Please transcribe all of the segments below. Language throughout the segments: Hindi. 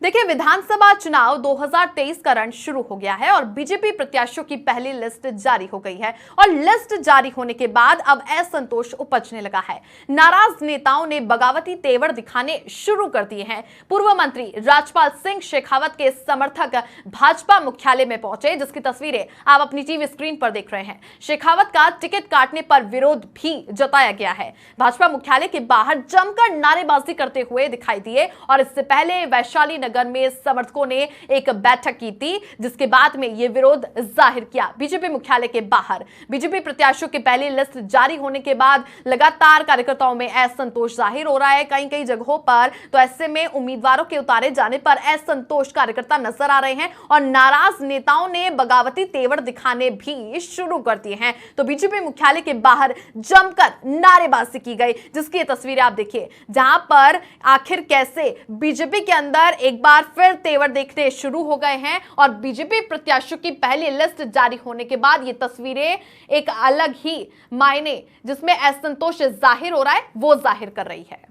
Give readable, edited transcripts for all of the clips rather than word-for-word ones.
देखिए, विधानसभा चुनाव 2023 का रण शुरू हो गया है और बीजेपी प्रत्याशियों की पहली लिस्ट जारी हो गई है। और लिस्ट जारी होने के बाद अब असंतोष उपजने लगा है। नाराज नेताओं ने बगावती तेवर दिखाने शुरू कर दिए हैं। पूर्व मंत्री राजपाल सिंह शेखावत के समर्थक भाजपा मुख्यालय में पहुंचे, जिसकी तस्वीरें आप अपनी टीवी स्क्रीन पर देख रहे हैं। शेखावत का टिकट काटने पर विरोध भी जताया गया है। भाजपा मुख्यालय के बाहर जमकर नारेबाजी करते हुए दिखाई दिए और इससे पहले वैशाली नगर में समर्थकों ने एक बैठक की थी, जिसके बाद में यह विरोध जाहिर किया बीजेपी मुख्यालय के बाहर। बीजेपी प्रत्याशियों की पहली लिस्ट जारी होने के बाद लगातार कार्यकर्ताओं में असंतोष जाहिर हो रहा है। कई कई जगहों पर तो ऐसे में उम्मीदवारों के उतारे जाने पर असंतोष कार्यकर्ता नजर आ रहे हैं और नाराज नेताओं ने बगावती तेवर दिखाने भी शुरू कर दिए हैं। तो बीजेपी मुख्यालय के बाहर जमकर नारेबाजी की गई, जिसकी तस्वीरें आप देखिए, जहां पर आखिर कैसे बीजेपी के अंदर एक बार फिर तेवर देखने शुरू हो गए हैं और बीजेपी प्रत्याशियों की पहली लिस्ट जारी होने के बाद ये तस्वीरें एक अलग ही मायने जिसमें असंतोष जाहिर हो रहा है वो जाहिर कर रही है।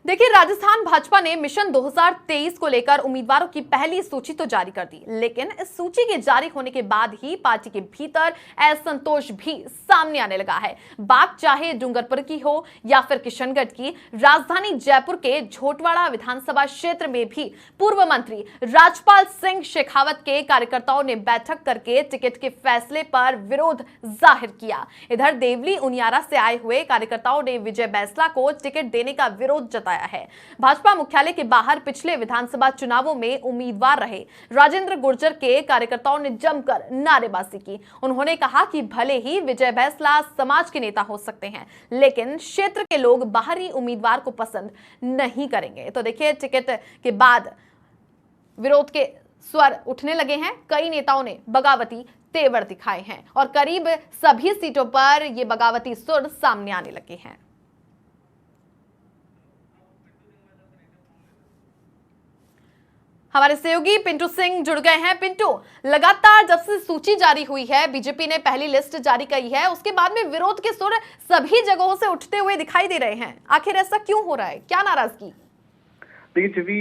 देखिए, राजस्थान भाजपा ने मिशन 2023 को लेकर उम्मीदवारों की पहली सूची तो जारी कर दी, लेकिन इस सूची के जारी होने के बाद ही पार्टी के भीतर असंतोष भी सामने आने लगा है। बात चाहे डूंगरपुर की हो या फिर किशनगढ़ की, राजधानी जयपुर के झोटवाड़ा विधानसभा क्षेत्र में भी पूर्व मंत्री राजपाल सिंह शेखावत के कार्यकर्ताओं ने बैठक करके टिकट के फैसले पर विरोध जाहिर किया। इधर देवली उनियारा से आए हुए कार्यकर्ताओं ने विजय बैंसला को टिकट देने का विरोध जताया है। भाजपा मुख्यालय के बाहर पिछले विधानसभा चुनावों में उम्मीदवार रहे राजेंद्र गुर्जर के कार्यकर्ताओं ने जमकर नारेबाजी की। उन्होंने कहा कि भले ही विजय बैंसला समाज के नेता हो सकते हैं, लेकिन क्षेत्र के लोग बाहरी उम्मीदवार को पसंद नहीं करेंगे। तो देखिए, टिकट के बाद विरोध के स्वर उठने लगे हैं। कई नेताओं ने बगावती तेवर दिखाए हैं और करीब सभी सीटों पर यह बगावती सुर सामने आने लगे हैं। हमारे सहयोगी पिंटू सिंह जुड़ गए हैं। पिंटू, लगातार जब से सूची जारी हुई है, बीजेपी ने पहली लिस्ट जारी की है, उसके बाद में विरोध के सुर सभी जगहों से उठते हुए दिखाई दे रहे हैं। आखिर ऐसा क्यों हो रहा है? क्या नाराजगी? देखिए छवि,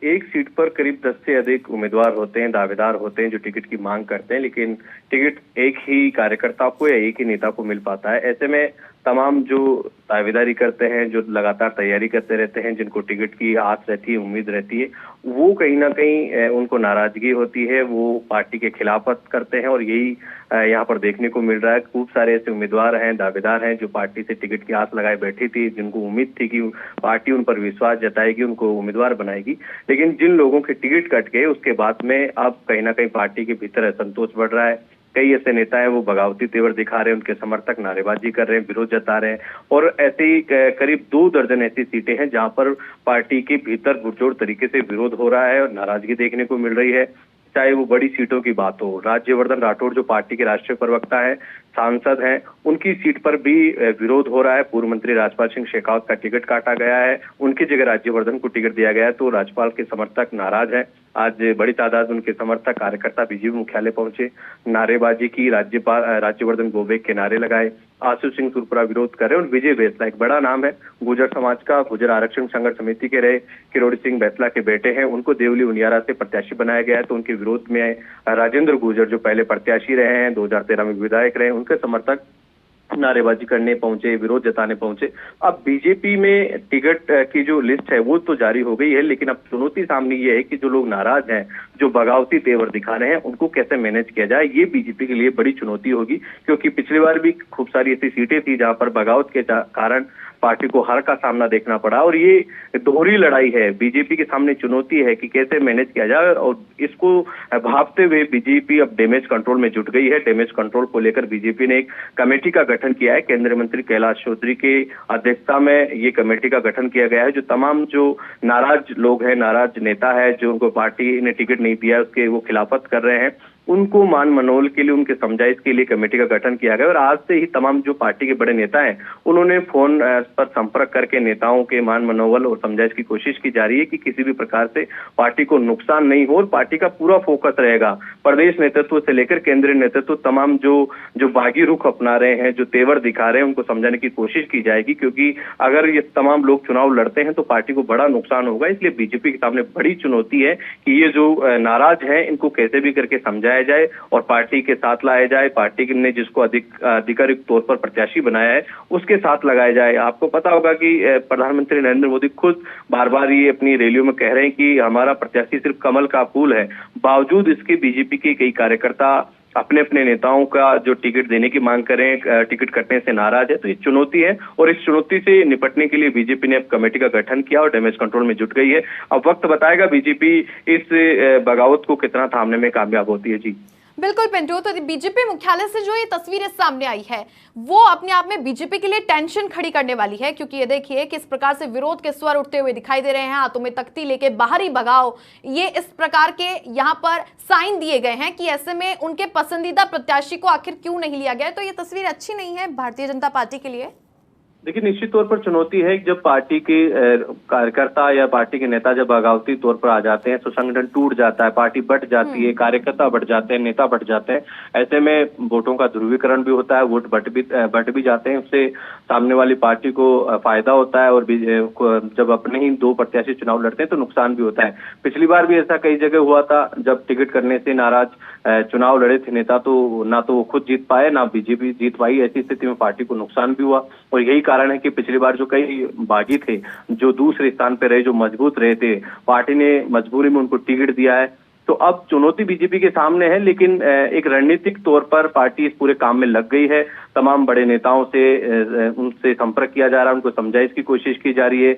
एक सीट पर करीब 10 से अधिक उम्मीदवार होते हैं, दावेदार होते हैं जो टिकट की मांग करते हैं, लेकिन टिकट एक ही कार्यकर्ता को या एक ही नेता को मिल पाता है। ऐसे में तमाम जो दावेदारी करते हैं, जो लगातार तैयारी करते रहते हैं, जिनको टिकट की आस रहती है, उम्मीद रहती है, वो कहीं ना कहीं उनको नाराजगी होती है, वो पार्टी के खिलाफत करते हैं और यही यहाँ पर देखने को मिल रहा है। खूब सारे ऐसे उम्मीदवार हैं, दावेदार हैं जो पार्टी से टिकट की आस लगाए बैठी थी, जिनको उम्मीद थी कि पार्टी उन पर विश्वास जताएगी, उनको उम्मीदवार बनाएगी, लेकिन जिन लोगों के टिकट कट गए उसके बाद में अब कहीं ना कहीं पार्टी के भीतर असंतोष बढ़ रहा है। कई ऐसे नेता हैं वो बगावती तेवर दिखा रहे हैं, उनके समर्थक नारेबाजी कर रहे हैं, विरोध जता रहे हैं और ऐसे ही करीब 2 दर्जन ऐसी सीटें हैं जहां पर पार्टी के भीतर पुरजोर तरीके से विरोध हो रहा है और नाराजगी देखने को मिल रही है। चाहे वो बड़ी सीटों की बात हो, राज्यवर्धन राठौड़ जो पार्टी के राष्ट्रीय प्रवक्ता है, सांसद हैं, उनकी सीट पर भी विरोध हो रहा है। पूर्व मंत्री राजपाल सिंह शेखावत का टिकट काटा गया है, उनकी जगह राज्यवर्धन को टिकट दिया गया है, तो राज्यपाल के समर्थक नाराज हैं। आज बड़ी तादाद में उनके समर्थक कार्यकर्ता बीजेपी मुख्यालय पहुंचे, नारेबाजी की, राज्यवर्धन गो बैक के नारे लगाए, आशु सिंह सुरपुरा विरोध कर रहे हैं और विजय बैंसला एक बड़ा नाम है, गुर्जर समाज का, गुर्जर आरक्षण संघर्ष समिति के रहे किरोड़ी सिंह बैंसला के बेटे हैं, उनको देवली उनियारा से प्रत्याशी बनाया गया है। तो उनके विरोध में राजेंद्र गुर्जर जो पहले प्रत्याशी रहे हैं, 2013 में विधायक रहे, उनके समर्थक नारेबाजी करने पहुंचे, विरोध जताने पहुंचे। अब बीजेपी में टिकट की जो लिस्ट है वो तो जारी हो गई है, लेकिन अब चुनौती सामने ये है कि जो लोग नाराज हैं, जो बगावती तेवर दिखा रहे हैं, उनको कैसे मैनेज किया जाए। ये बीजेपी के लिए बड़ी चुनौती होगी, क्योंकि पिछली बार भी खूब सारी ऐसी सीटें थी जहां पर बगावत के कारण पार्टी को हार का सामना देखना पड़ा और ये दोहरी लड़ाई है। बीजेपी के सामने चुनौती है कि कैसे मैनेज किया जाए और इसको भांपते हुए बीजेपी अब डैमेज कंट्रोल में जुट गई है। डैमेज कंट्रोल को लेकर बीजेपी ने एक कमेटी का गठन किया है। केंद्रीय मंत्री कैलाश चौधरी की अध्यक्षता में ये कमेटी का गठन किया गया है, जो तमाम जो नाराज लोग हैं, नाराज नेता है, जो उनको पार्टी ने टिकट नहीं दिया उसके वो खिलाफत कर रहे हैं, उनको मान मनोल के लिए, उनके समझाइश के लिए कमेटी का गठन किया गया। और आज से ही तमाम जो पार्टी के बड़े नेता हैं उन्होंने फोन पर संपर्क करके नेताओं के मान मनोबल और समझाइश की कोशिश की जा रही है कि किसी भी प्रकार से पार्टी को नुकसान नहीं हो। और पार्टी का पूरा फोकस रहेगा, प्रदेश नेतृत्व से लेकर केंद्रीय नेतृत्व तमाम जो बागी रुख अपना रहे हैं, जो तेवर दिखा रहे हैं, उनको समझाने की कोशिश की जाएगी। क्योंकि अगर ये तमाम लोग चुनाव लड़ते हैं तो पार्टी को बड़ा नुकसान होगा। इसलिए बीजेपी के सामने बड़ी चुनौती है कि ये जो नाराज है इनको कैसे भी करके समझाया जाए और पार्टी के साथ लाया जाए। पार्टी ने जिसको आधिकारिक तौर पर प्रत्याशी बनाया है उसके साथ लगाया जाए। आपको पता होगा कि प्रधानमंत्री नरेंद्र मोदी खुद बार बार ये अपनी रैलियों में कह रहे हैं कि हमारा प्रत्याशी सिर्फ कमल का फूल है। बावजूद इसके बीजेपी के कई कार्यकर्ता अपने अपने नेताओं का जो टिकट देने की मांग करें, टिकट कटने से नाराज है। तो ये चुनौती है और इस चुनौती से निपटने के लिए बीजेपी ने अब कमेटी का गठन किया और डैमेज कंट्रोल में जुट गई है। अब वक्त बताएगा बीजेपी इस बगावत को कितना थामने में कामयाब होती है। जी बिल्कुल पिंटू, तो बीजेपी मुख्यालय से जो ये तस्वीरें सामने आई है वो अपने आप में बीजेपी के लिए टेंशन खड़ी करने वाली है। क्योंकि ये देखिए किस प्रकार से विरोध के स्वर उठते हुए दिखाई दे रहे हैं, हाथों में तख्ती लेके बाहरी भगाओ, ये इस प्रकार के यहाँ पर साइन दिए गए हैं कि ऐसे में उनके पसंदीदा प्रत्याशी को आखिर क्यों नहीं लिया गया। तो ये तस्वीर अच्छी नहीं है भारतीय जनता पार्टी के लिए। देखिए, निश्चित तौर पर चुनौती है जब पार्टी के कार्यकर्ता या पार्टी के नेता जब बगावती तौर पर आ जाते हैं तो संगठन टूट जाता है, पार्टी बंट जाती है, कार्यकर्ता बढ़ जाते हैं, नेता बढ़ जाते हैं। ऐसे में वोटों का ध्रुवीकरण भी होता है, वोट बंट भी जाते हैं, उससे सामने वाली पार्टी को फायदा होता है। और जब अपने ही दो प्रत्याशी चुनाव लड़ते हैं तो नुकसान भी होता है। पिछली बार भी ऐसा कई जगह हुआ था जब टिकट करने से नाराज चुनाव लड़े थे नेता, तो ना तो वो खुद जीत पाए ना बीजेपी जीत पाई। ऐसी स्थिति में पार्टी को नुकसान भी हुआ और यही कारण है कि पिछली बार जो कई बागी थे जो दूसरे स्थान पर रहे, जो मजबूत रहे थे, पार्टी ने मजबूरी में उनको टिकट दिया है। तो अब चुनौती बीजेपी के सामने है, लेकिन एक रणनीतिक तौर पर पार्टी इस पूरे काम में लग गई है। तमाम बड़े नेताओं से उनसे संपर्क किया जा रहा है, उनको समझाइश की कोशिश की जा रही है।